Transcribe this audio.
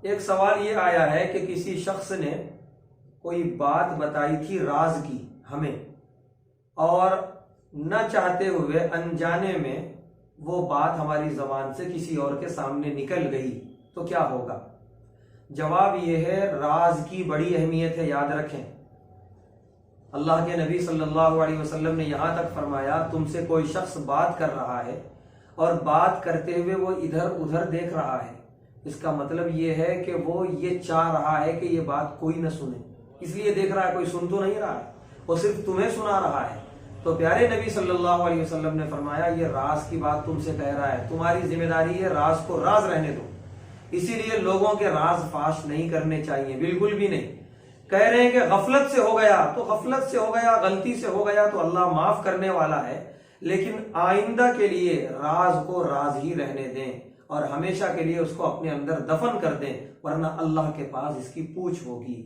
ایک سوال یہ آیا ہے کہ کسی شخص نے کوئی بات بتائی تھی راز کی ہمیں، اور نہ چاہتے ہوئے انجانے میں وہ بات ہماری زبان سے کسی اور کے سامنے نکل گئی تو کیا ہوگا؟ جواب یہ ہے، راز کی بڑی اہمیت ہے، یاد رکھیں۔ اللہ کے نبی صلی اللہ علیہ وسلم نے یہاں تک فرمایا، تم سے کوئی شخص بات کر رہا ہے اور بات کرتے ہوئے وہ ادھر ادھر دیکھ رہا ہے، اس کا مطلب یہ ہے کہ وہ یہ چاہ رہا ہے کہ یہ بات کوئی نہ سنے، اس لیے دیکھ رہا ہے، کوئی سن تو نہیں رہا ہے، وہ صرف تمہیں سنا رہا ہے۔ تو پیارے نبی صلی اللہ علیہ وسلم نے فرمایا، یہ راز کی بات تم سے کہہ رہا ہے، تمہاری ذمہ داری ہے راز کو راز رہنے دو۔ اسی لیے لوگوں کے راز فاش نہیں کرنے چاہیے، بالکل بھی نہیں۔ کہہ رہے ہیں کہ غفلت سے ہو گیا تو غفلت سے ہو گیا، غلطی سے ہو گیا تو اللہ معاف کرنے والا ہے، لیکن آئندہ کے لیے راز کو راز ہی رہنے دیں اور ہمیشہ کے لیے اس کو اپنے اندر دفن کر دیں، ورنہ اللہ کے پاس اس کی پوچھ ہوگی۔